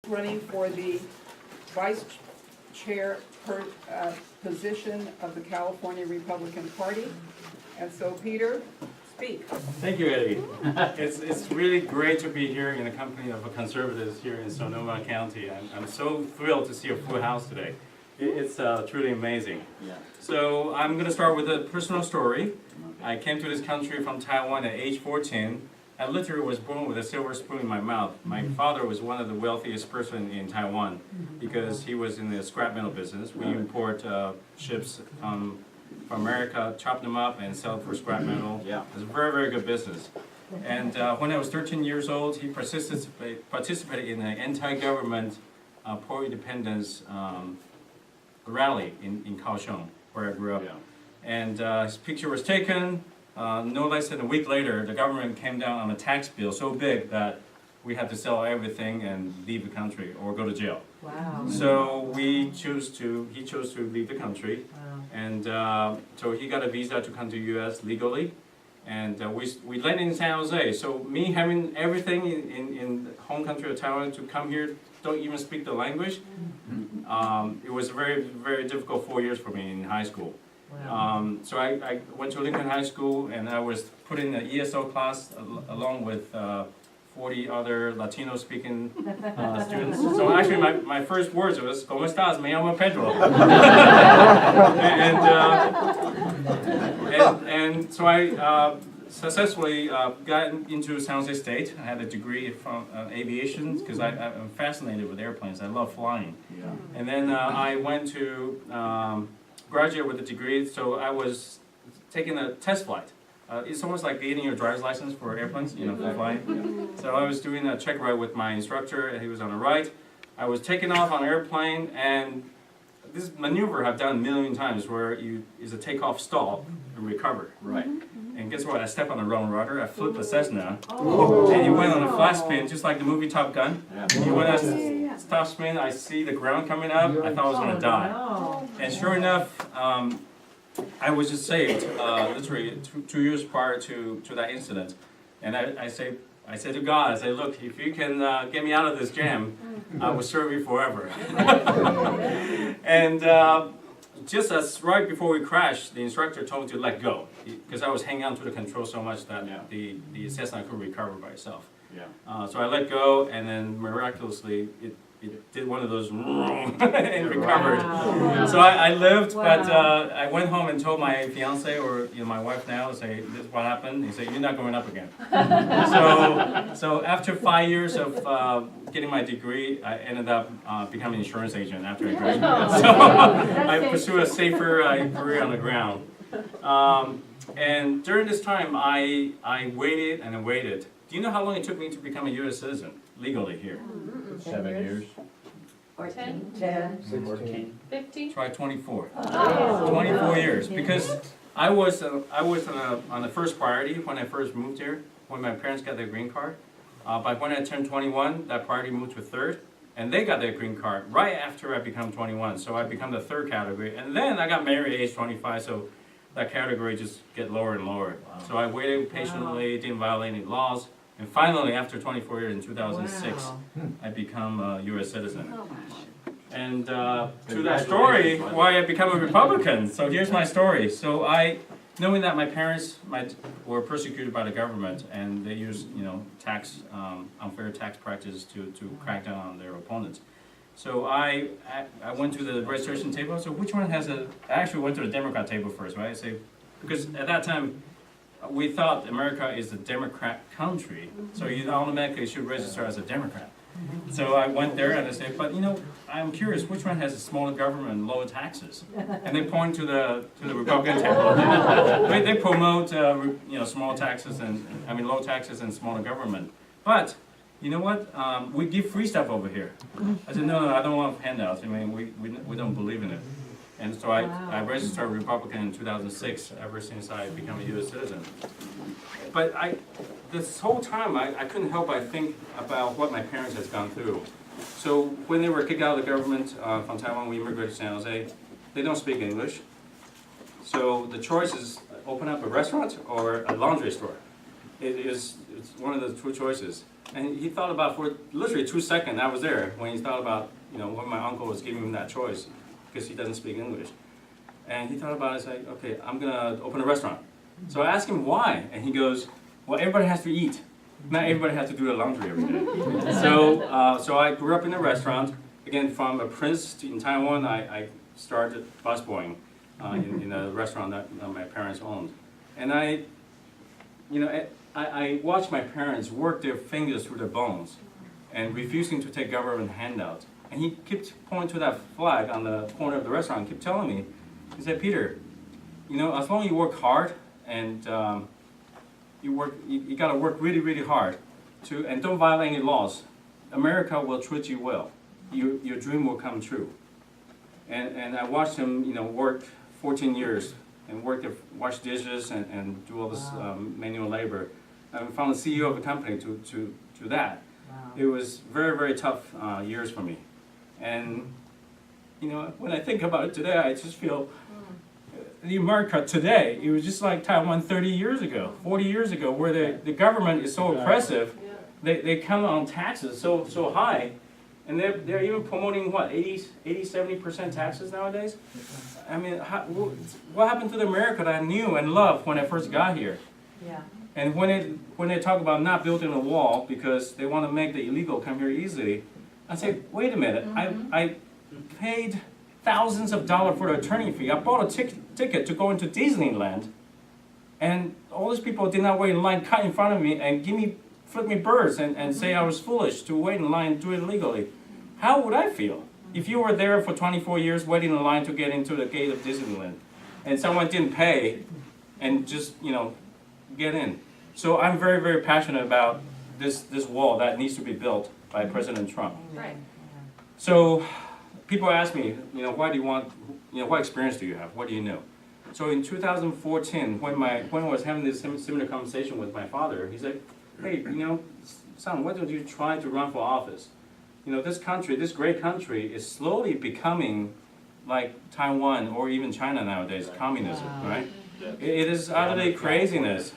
running for the vice chair position of the California Republican Party. And so, Peter, speak. Thank you, Eddie. It's really great to be here in the company of conservatives here in Sonoma County. I'm so thrilled to see a full house today. It's truly amazing. Yeah. So I'm going to start with a personal story. I came to this country from Taiwan at age 14. I literally was born with a silver spoon in my mouth. My father was one of the wealthiest person in Taiwan because he was in the scrap metal business. We import ships from America, chop them up, and sell for scrap metal. Yeah. It's a very, very good business. And when I was 13 years old, he participated in an anti-government pro-independence rally in Kaohsiung, where I grew up. Yeah. And his picture was taken. No less than a week later, the government came down on a tax bill so big that we had to sell everything and leave the country or go to jail. Wow. So he chose to leave the country. Wow. And so he got a visa to come to U.S. legally. And we landed in San Jose. So me having everything in the home country of Taiwan to come here, don't even speak the language. It was very, very difficult 4 years for me in high school. Wow. So I went to Lincoln High School and I was put in an ESL class along with 40 other Latino speaking students. So actually my first words was, ¿Cómo estás? Me llamo Pedro. and so I successfully got into San Jose State. I had a degree from aviation because I'm fascinated with airplanes. I love flying. Yeah. And then I went to graduate with a degree, so I was taking a test flight. It's almost like getting your driver's license for airplanes, you know, for flying. So I was doing a check ride with my instructor, and he was on the right. I was taking off on an airplane, and this maneuver I've done a million times, where is a takeoff stall and recover. Right. And guess what? I stepped on the wrong rudder. I flipped the Cessna, Oh. and it went on a flat spin, just like the movie Top Gun. Yeah. It went on a top spin. I see the ground coming up. I thought I was going to die. No. And sure enough, I was just saved literally two years prior to that incident. And I said to God, I said, look, if you can get me out of this jam, I will serve you forever. And just as right before we crashed, the instructor told me to let go because I was hanging on to the control so much that the Cessna could recover by itself. Yeah. So I let go, and then miraculously it did one of those and recovered. Wow. So I lived, but Wow. I went home and told my fiance, or my wife now, say, this is what happened. He said, you're not going up again. So after 5 years of getting my degree, I ended up becoming an insurance agent after I graduated. So I pursued a safer career on the ground. And during this time, I waited and I waited. Do you know how long it took me to become a U.S. citizen legally here? 7 years. Or 10? 14. 15? Try 24. Oh. 24 years, because I was on the first priority when I first moved here, when my parents got their green card. But when I turned 21, that priority moved to third, and they got their green card right after I become 21. So I become the third category, and then I got married at age 25, so that category just get lower and lower. Wow. So I waited patiently, didn't violate any laws, and finally, after 24 years in 2006, Wow. I become a U.S. citizen. Oh, And to that story, why I become a Republican. So here's my story. So knowing that my parents were persecuted by the government, and they used, unfair tax practices to crack down on their opponents. So I went to the registration table. So which one has I actually went to the Democrat table first, right? Because at that time, we thought America is a Democrat country, so you automatically should register as a Democrat. So I went there and I said, but I'm curious, which one has a smaller government and lower taxes? And they point to the Republican table. They promote small taxes low taxes and smaller government. But you know what? We give free stuff over here. I said, no, I don't want handouts. We don't believe in it. And so I registered Republican in 2006, ever since I became a U.S. citizen. But this whole time, I couldn't help but think about what my parents had gone through. So when they were kicked out of the government from Taiwan, we immigrated to San Jose. They don't speak English. So the choice is open up a restaurant or a laundry store. it's one of the two choices. And he thought about for literally 2 seconds, I was there, when he thought about, when my uncle was giving him that choice, because he doesn't speak English. And he thought about it, it's like, okay, I'm gonna open a restaurant. So I asked him why, and he goes, well, everybody has to eat. Not everybody has to do the laundry every day. So I grew up in a restaurant. Again, from a prince in Taiwan, I started busboying in a restaurant that my parents owned. And I watched my parents work their fingers through their bones and refusing to take government handouts. And he kept pointing to that flag on the corner of the restaurant and kept telling me, he said, Peter, as long as you work hard and you gotta work really, really hard and don't violate any laws, America will treat you well. Your dream will come true. And I watched him, work 14 years and wash dishes and do all this manual labor. I found the CEO of the company to that. Wow. It was very, very tough years for me. And when I think about it today, I just feel the America today, it was just like Taiwan 30 years ago, 40 years ago, where the government is so oppressive, they count on taxes so high, and they're even promoting what, 80-70% taxes nowadays? I mean, what happened to the America that I knew and loved when I first got here? Yeah. And when they talk about not building a wall because they want to make the illegal come here easily, I say, wait a minute, I paid thousands of dollars for the attorney fee. I bought a ticket to go into Disneyland, and all these people did not wait in line, cut in front of me, and flip me birds and say I was foolish to wait in line and do it illegally. How would I feel if you were there for 24 years waiting in line to get into the gate of Disneyland, and someone didn't pay and just get in? So I'm very, very passionate about this wall that needs to be built by President Trump. Right. So people ask me, why do you want, what experience do you have? What do you know? So in 2014, when I was having this similar conversation with my father, he said, hey, son, why don't you try to run for office? This country, this great country, is slowly becoming like Taiwan or even China nowadays, communism, right? It is utterly craziness.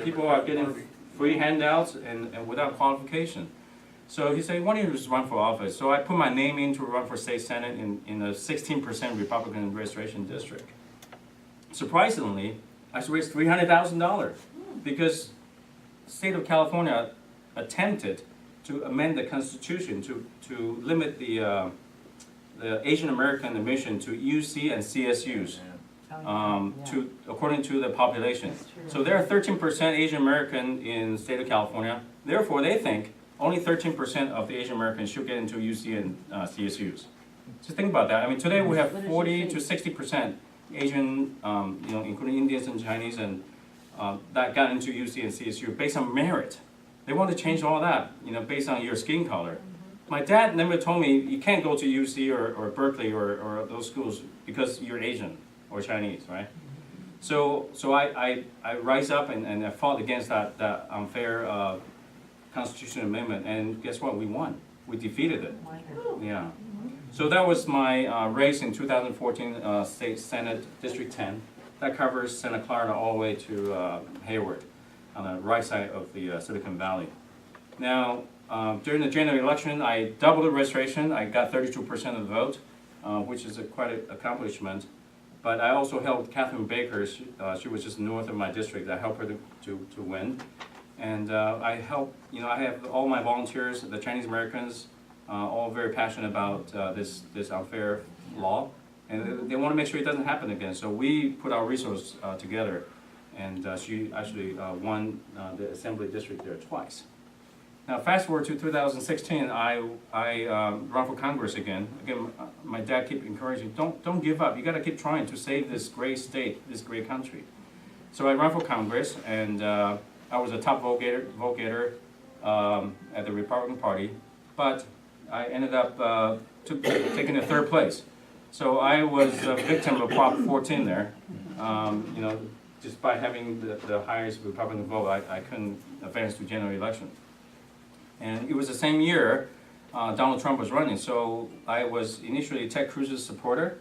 People are getting free handouts and without qualification. So he said, why don't you just run for office? So I put my name in to run for state senate in a 16% Republican registration district. Surprisingly, I raised $300,000 because the state of California attempted to amend the Constitution to limit the Asian American admission to UC and CSUs. According to the population. So there are 13% Asian American in the state of California. Therefore, they think only 13% of the Asian Americans should get into UC and CSUs. Just think about that. I mean, today we have 40 to 60% Asian, including Indians and Chinese, and that got into UC and CSU based on merit. They want to change all that, based on your skin color. My dad never told me you can't go to UC or Berkeley or those schools because you're Asian or Chinese, right? So I rise up and I fought against that unfair constitutional amendment, and guess what? We won. We defeated it. Yeah. So that was my race in 2014 State Senate District 10. That covers Santa Clara all the way to Hayward on the right side of the Silicon Valley. Now, during the general election, I doubled the registration. I got 32% of the vote, which is quite an accomplishment. But I also helped Catherine Baker. She was just north of my district. I helped her to win. And I help, I have all my volunteers, the Chinese Americans, all very passionate about this unfair law. And they want to make sure it doesn't happen again. So we put our resources together. And she actually won the assembly district there twice. Now fast forward to 2016, I run for Congress again. Again, my dad kept encouraging, don't give up. You got to keep trying to save this great state, this great country. So I ran for Congress, and I was a top vote getter at the Republican Party, but I ended up taking the third place. So I was a victim of Prop 14 there. Just by having the highest Republican vote, I couldn't advance to general election. And it was the same year Donald Trump was running, so I was initially Ted Cruz's supporter,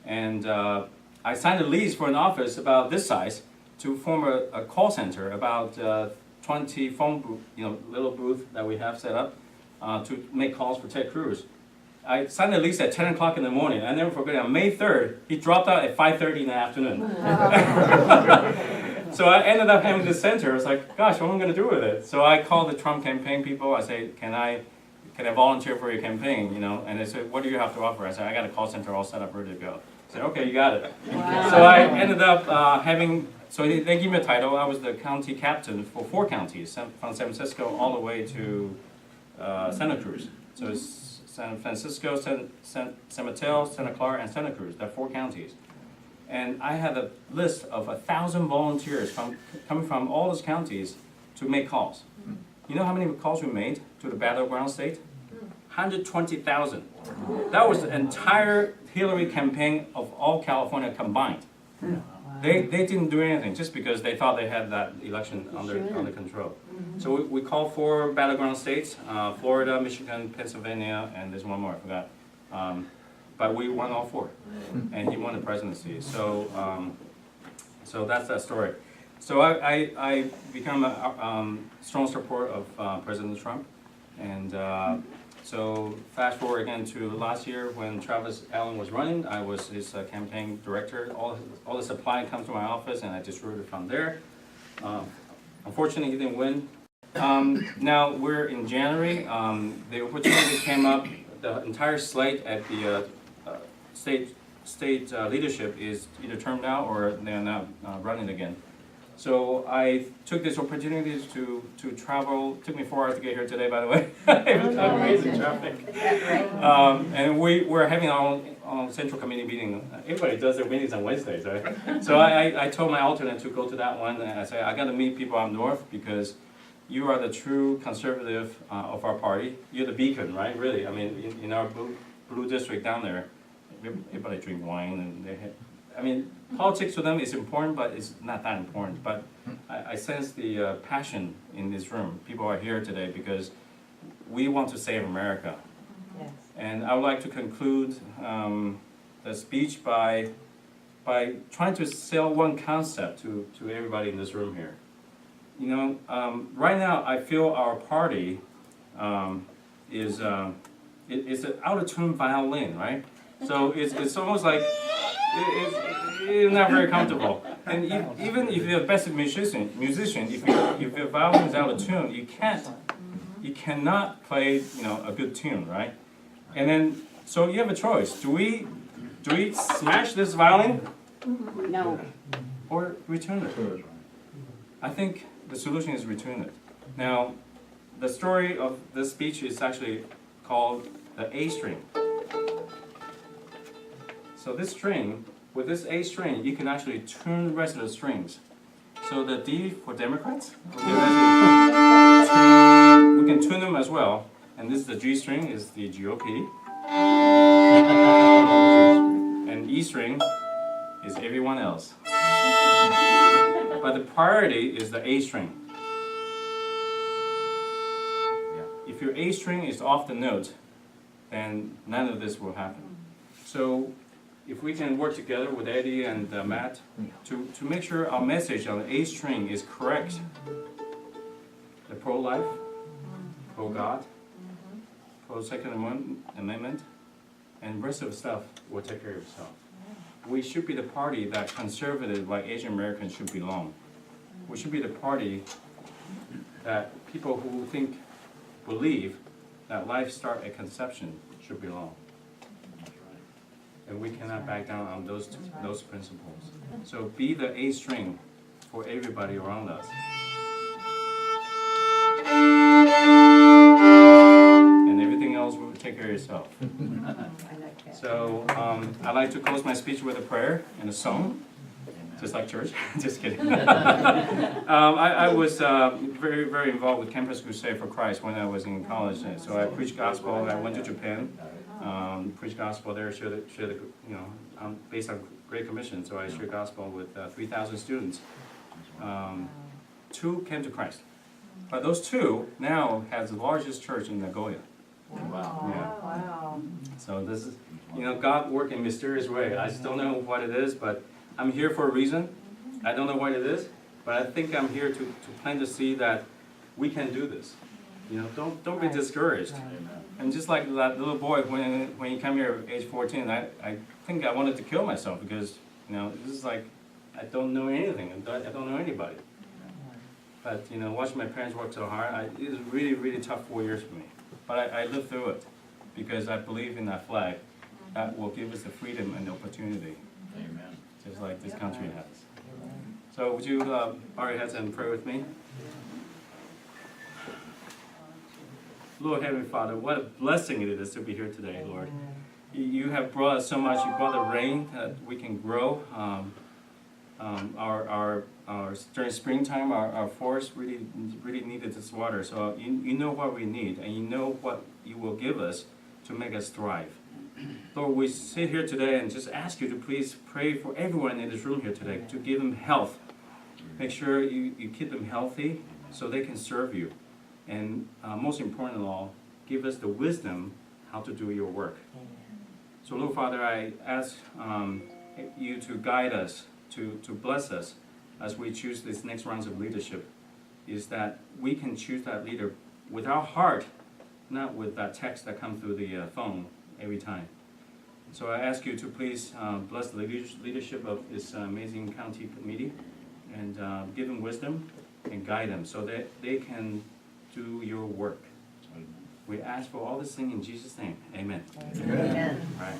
and I signed a lease for an office about this size to form a call center about 20 phone booth, little booth that we have set up to make calls for Ted Cruz. I signed the lease at 10 o'clock in the morning. I never forget it. On May 3rd, he dropped out at 5:30 in the afternoon. So I ended up having this center. I was like, gosh, what am I going to do with it? So I called the Trump campaign people. I say, can I volunteer for your campaign? And they said, what do you have to offer? I said, I got a call center all set up, ready to go. I said, okay, you got it. Wow. So I ended up so they gave me a title. I was the county captain for 4 counties, from San Francisco all the way to Santa Cruz. So it's San Francisco, San Mateo, Santa Clara, and Santa Cruz. There are 4 counties. And I had a list of 1,000 volunteers coming from all those counties to make calls. You know how many calls we made to the battleground state? 120,000. That was the entire Hillary campaign of all California combined. They didn't do anything just because they thought they had that election under control. So we called 4 battleground states, Florida, Michigan, Pennsylvania, and there's one more, I forgot. But we won all 4, and he won the presidency. So that's that story. So I become a strong supporter of President Trump, and so fast forward again to last year when Travis Allen was running. I was his campaign director. All the supply comes to my office, and I distribute it from there. Unfortunately, he didn't win. Now we're in January. The opportunity came up. The entire slate at the state leadership is either termed out or they're not running again. So I took this opportunity to travel. It took me 4 hours to get here today, by the way. Amazing traffic. And we're having our own central committee meeting. Everybody does their meetings on Wednesdays, right? So I told my alternate to go to that one, and I said, I got to meet people up north because you are the true conservative of our party. You're the beacon, right? Really. I mean, in our blue district down there, everybody drink wine, and politics to them is important, but it's not that important. But I sense the passion in this room. People are here today because we want to save America. Yes. And I would like to conclude the speech by trying to sell one concept to everybody in this room here. Right now I feel our party is it's an out-of-tune violin, right? So it's almost like it's not very comfortable. And even if you're the best musician, if your violin is out of tune, you cannot play a good tune, right? And then so you have a choice. Do we smash this violin? No. Or retune it? I think the solution is retune it. Now, the story of this speech is actually called the A string. So this string, with this A string, you can actually tune the rest of the strings. So the D for Democrats, we can tune them as well. And this is the G string, is the GOP. And E string is everyone else. But the priority is the A string. If your A string is off the note, then none of this will happen. So if we can work together with Eddie and Matt to make sure our message on the A string is correct, the pro-life, pro-God, pro-Second Amendment, and the rest of the stuff will take care of itself. We should be the party that conservative, like Asian Americans, should belong. We should be the party that people who believe that life starts at conception should belong. And we cannot back down on those principles. So be the A string for everybody around us. And everything else will take care of itself. So I'd like to close my speech with a prayer and a song, just like church. Just kidding. I was very, very involved with Campus Crusade for Christ when I was in college. So I preached gospel. I went to Japan, preached gospel there. I'm based on Great Commission, so I shared gospel with 3,000 students. 2 came to Christ, but those 2 now has the largest church in Nagoya. Wow. Yeah. Wow. So this is, God work in a mysterious way. I still don't know what it is, but I'm here for a reason. I don't know what it is, but I think I'm here to plant the seed that we can do this. You know, don't be Right. discouraged. Right. And just like that little boy, when he came here at age 14, I think I wanted to kill myself because, you know, this is like, I don't know anything, I don't know anybody. But, you know, watching my parents work so hard, it was really, really tough 4 years for me. But I lived through it because I believe in that flag that will give us the freedom and the opportunity, Amen. just like this country has. So would you bow your heads and pray with me? Lord Heavenly Father, what a blessing it is to be here today, Lord. You have brought us so much. You brought the rain that we can grow. During springtime, our forest really needed this water. So you know what we need, and you know what you will give us to make us thrive. Lord, we sit here today and just ask you to please pray for everyone in this room here today, to give them health. Make sure you keep them healthy so they can serve you. And most important of all, give us the wisdom how to do your work. So Lord Father, I ask you to guide us, to bless us as we choose this next rounds of leadership, is that we can choose that leader with our heart, not with that text that comes through the phone every time. So I ask you to please bless the leadership of this amazing county committee and give them wisdom and guide them so that they can do your work. We ask for all this thing in Jesus' name. Amen. Amen. All right.